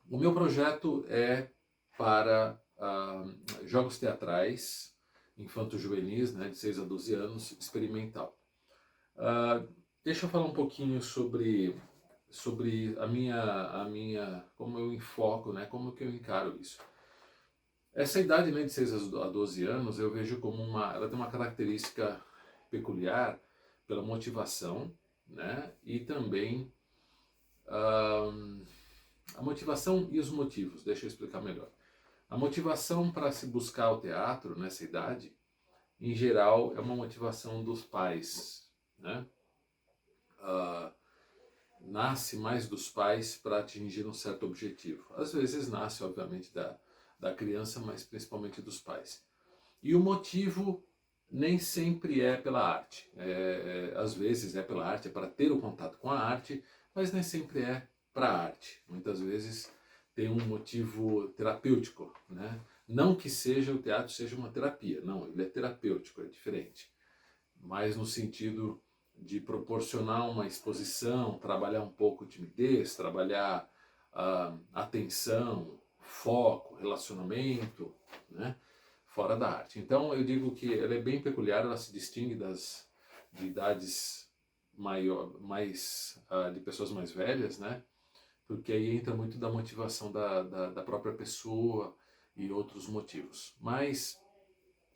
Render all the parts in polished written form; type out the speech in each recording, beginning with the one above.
O meu projeto é para jogos teatrais, infanto-juvenis, né, de 6 a 12 anos, experimental. Ah, Deixa eu falar um pouquinho sobre como eu enfoco, né, como que eu encaro isso. Essa idade, né, de 6 a 12 anos, eu vejo como ela tem uma característica peculiar pela motivação, né, e também a motivação e os motivos. Deixa eu explicar melhor. A motivação para se buscar o teatro nessa idade, em geral, é uma motivação dos pais, né? Ah, Nasce mais dos pais para atingir um certo objetivo. Às vezes nasce, obviamente, da criança, mas principalmente dos pais. E o motivo nem sempre é pela arte. Às vezes é pela arte, é para ter o contato com a arte, mas nem sempre é para a arte. Muitas vezes tem um motivo terapêutico, né? Não que o teatro seja uma terapia, não, ele é terapêutico, é diferente. Mas no sentido de proporcionar uma exposição, trabalhar um pouco timidez, trabalhar atenção, foco, relacionamento, né? Fora da arte. Então eu digo que ela é bem peculiar, ela se distingue de idades de pessoas mais velhas, né? Porque aí entra muito da motivação da própria pessoa e outros motivos. Mas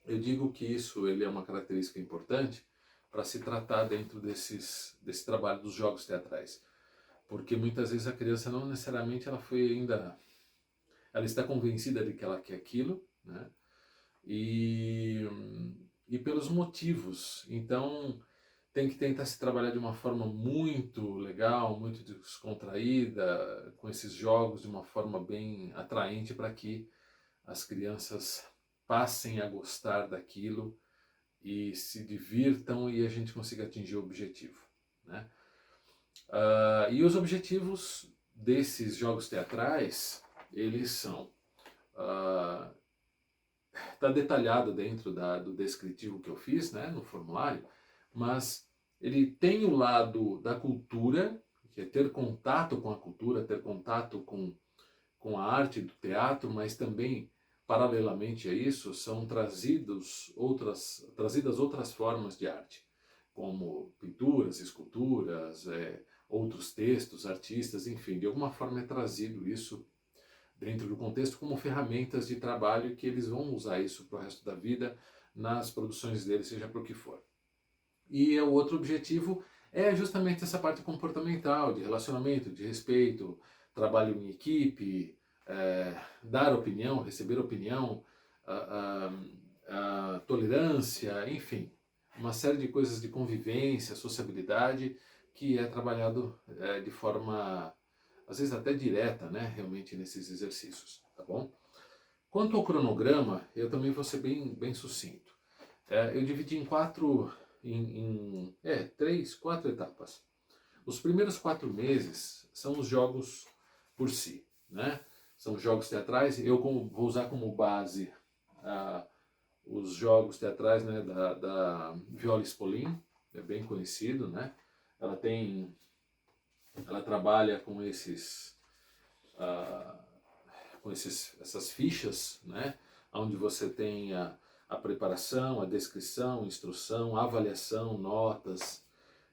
eu digo que ele é uma característica importante para se tratar dentro desse trabalho dos jogos teatrais. Porque muitas vezes a criança não necessariamente ela está convencida de que ela quer aquilo, né? E, e pelos motivos. Então tem que tentar se trabalhar de uma forma muito legal, muito descontraída, com esses jogos de uma forma bem atraente para que as crianças passem a gostar daquilo e se divirtam e a gente consiga atingir o objetivo, né? E os objetivos desses jogos teatrais, eles são está detalhado dentro do descritivo que eu fiz, né, no formulário, mas ele tem o lado da cultura, que é ter contato com a cultura, ter contato com a arte do teatro, mas também, paralelamente a isso, são trazidas outras formas de arte, como pinturas, esculturas, outros textos, artistas, enfim, de alguma forma é trazido isso dentro do contexto como ferramentas de trabalho que eles vão usar isso para o resto da vida nas produções deles, seja para o que for. E o outro objetivo é justamente essa parte comportamental, de relacionamento, de respeito, trabalho em equipe, dar opinião, receber opinião, tolerância, enfim, uma série de coisas de convivência, sociabilidade, que é trabalhado de forma, às vezes até direta, né, realmente nesses exercícios, tá bom? Quanto ao cronograma, eu também vou ser bem sucinto. Eu dividi em três, quatro etapas. Os primeiros 4 meses são os jogos por si, né? São jogos teatrais. Vou usar como base ah, os jogos teatrais, né, da Viola Spolin, é bem conhecido, né? Ela tem, ela trabalha ah, essas fichas, né? Onde você tem a preparação, a descrição, instrução, avaliação, notas,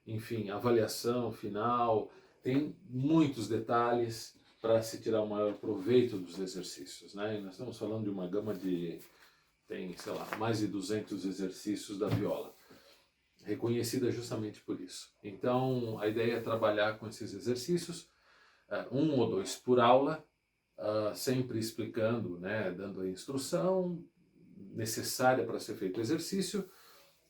enfim, avaliação final, tem muitos detalhes para se tirar o maior proveito dos exercícios, né? E nós estamos falando de uma gama tem, sei lá, mais de 200 exercícios da viola, reconhecida justamente por isso. Então, a ideia é trabalhar com esses exercícios, um ou dois por aula, sempre explicando, né, dando a instrução necessária para ser feito o exercício,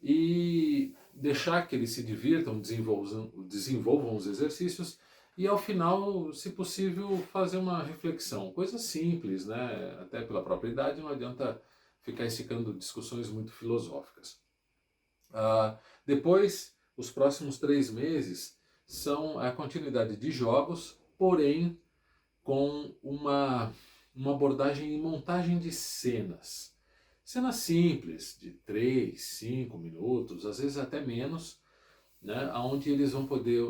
e deixar que eles se divirtam, desenvolvam os exercícios e ao final, se possível, fazer uma reflexão. Coisa simples, né? Até pela própria idade, não adianta ficar esticando discussões muito filosóficas. Depois, os próximos 3 meses são a continuidade de jogos, porém com uma abordagem e montagem de cenas. Cenas simples, de 3, 5 minutos, às vezes até menos, né, onde eles vão poder,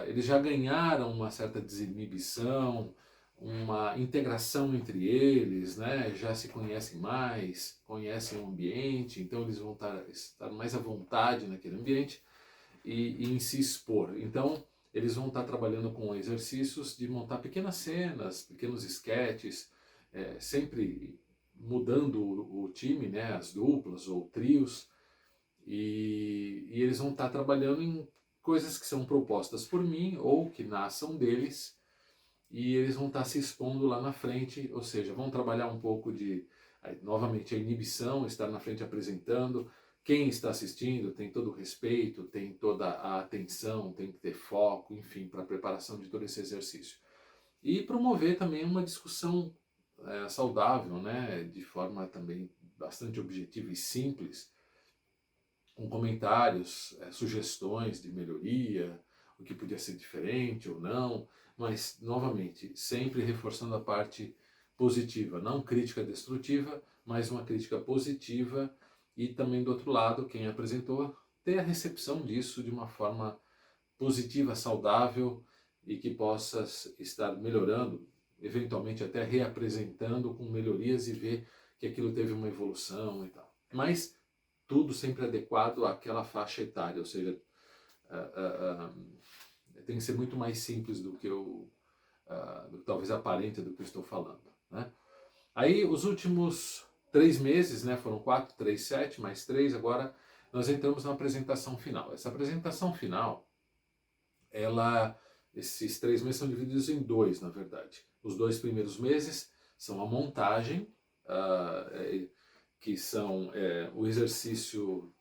eles já ganharam uma certa desinibição, uma integração entre eles, né? Já se conhecem mais, conhecem o ambiente, então eles vão estar mais à vontade naquele ambiente e em se expor. Então, eles vão estar trabalhando com exercícios de montar pequenas cenas, pequenos esquetes, sempre mudando o time, né? As duplas ou trios, e eles vão estar trabalhando em coisas que são propostas por mim ou que nasçam deles, e eles vão estar se expondo lá na frente, ou seja, vão trabalhar um pouco de, novamente, a inibição, estar na frente apresentando. Quem está assistindo tem todo o respeito, tem toda a atenção, tem que ter foco, enfim, para a preparação de todo esse exercício. E promover também uma discussão saudável, né, de forma também bastante objetiva e simples, com comentários, sugestões de melhoria, o que podia ser diferente ou não, mas, novamente, sempre reforçando a parte positiva, não crítica destrutiva, mas uma crítica positiva, e também do outro lado, quem apresentou, ter a recepção disso de uma forma positiva, saudável, e que possa estar melhorando, eventualmente até reapresentando com melhorias e ver que aquilo teve uma evolução e tal. Mas tudo sempre adequado àquela faixa etária, ou seja, tem que ser muito mais simples do que talvez aparente do que eu estou falando, né? Aí os últimos 3 meses, né, foram 4, 3, 7, mais 3, agora nós entramos na apresentação final. Essa apresentação final, esses 3 meses são divididos em 2, na verdade. Os 2 primeiros meses são a montagem, que são o exercício,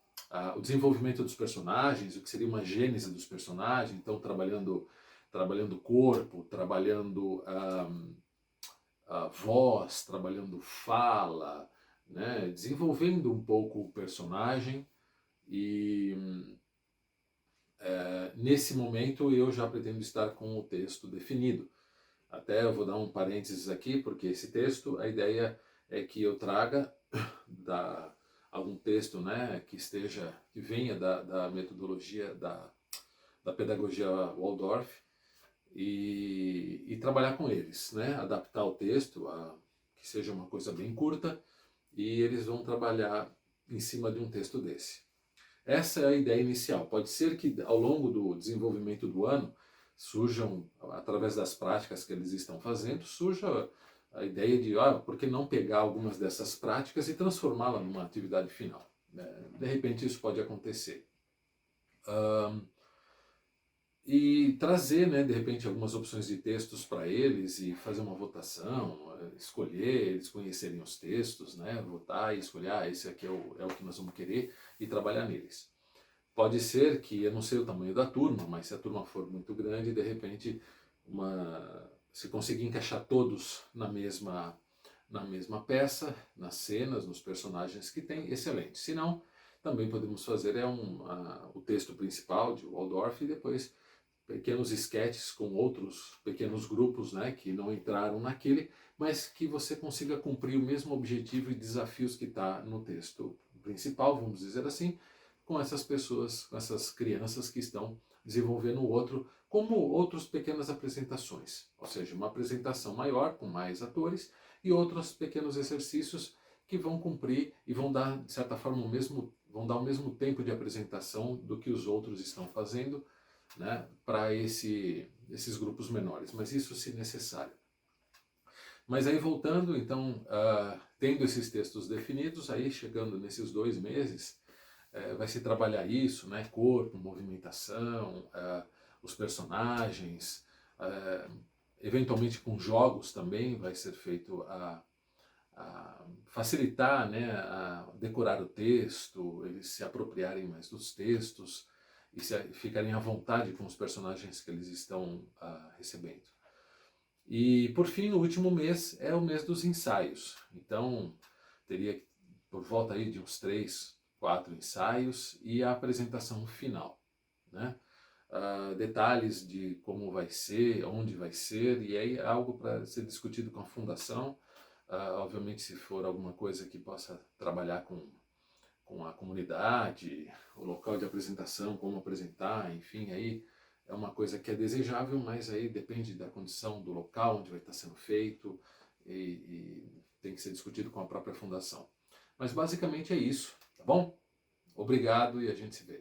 o desenvolvimento dos personagens, o que seria uma gênese dos personagens, então trabalhando o corpo, trabalhando a voz, trabalhando fala, né, desenvolvendo um pouco o personagem. E nesse momento eu já pretendo estar com o texto definido. Até eu vou dar um parênteses aqui, porque esse texto, a ideia é que eu traga algum texto, né, que venha da metodologia da pedagogia Waldorf, e trabalhar com eles, né, adaptar o texto que seja uma coisa bem curta, e eles vão trabalhar em cima de um texto desse. Essa é a ideia inicial. Pode ser que ao longo do desenvolvimento do ano surjam, através das práticas que eles estão fazendo, surja a ideia de, por que não pegar algumas dessas práticas e transformá-la numa atividade final? De repente isso pode acontecer. E trazer, né, de repente, algumas opções de textos para eles e fazer uma votação, escolher, eles conhecerem os textos, né, votar e escolher, esse aqui é o que nós vamos querer, e trabalhar neles. Pode ser que, eu não sei o tamanho da turma, mas se a turma for muito grande, de repente, se conseguir encaixar todos na mesma peça, nas cenas, nos personagens que tem, excelente. Se não, também podemos fazer o texto principal de Waldorf e depois pequenos esquetes com outros pequenos grupos, né, que não entraram naquele, mas que você consiga cumprir o mesmo objetivo e desafios que está no texto principal, vamos dizer assim, com essas pessoas, com essas crianças que estão desenvolvendo o outro, como outras pequenas apresentações, ou seja, uma apresentação maior com mais atores e outros pequenos exercícios que vão cumprir e vão dar, de certa forma, vão dar o mesmo tempo de apresentação do que os outros estão fazendo, né, para esses grupos menores, mas isso se necessário. Mas aí voltando, então, tendo esses textos definidos, aí chegando nesses 2 meses, vai se trabalhar isso, né, corpo, movimentação, os personagens, eventualmente com jogos também vai ser feito a facilitar, né, a decorar o texto, eles se apropriarem mais dos textos, e ficarem à vontade com os personagens que eles estão recebendo. E, por fim, o último mês é o mês dos ensaios. Então, teria por volta aí de uns 3, 4 ensaios e a apresentação final, né? Detalhes de como vai ser, onde vai ser, e aí algo para ser discutido com a fundação. Obviamente, se for alguma coisa que possa trabalhar com a comunidade, o local de apresentação, como apresentar, enfim, aí é uma coisa que é desejável, mas aí depende da condição do local onde vai estar sendo feito e tem que ser discutido com a própria fundação. Mas basicamente é isso, tá bom? Obrigado e a gente se vê.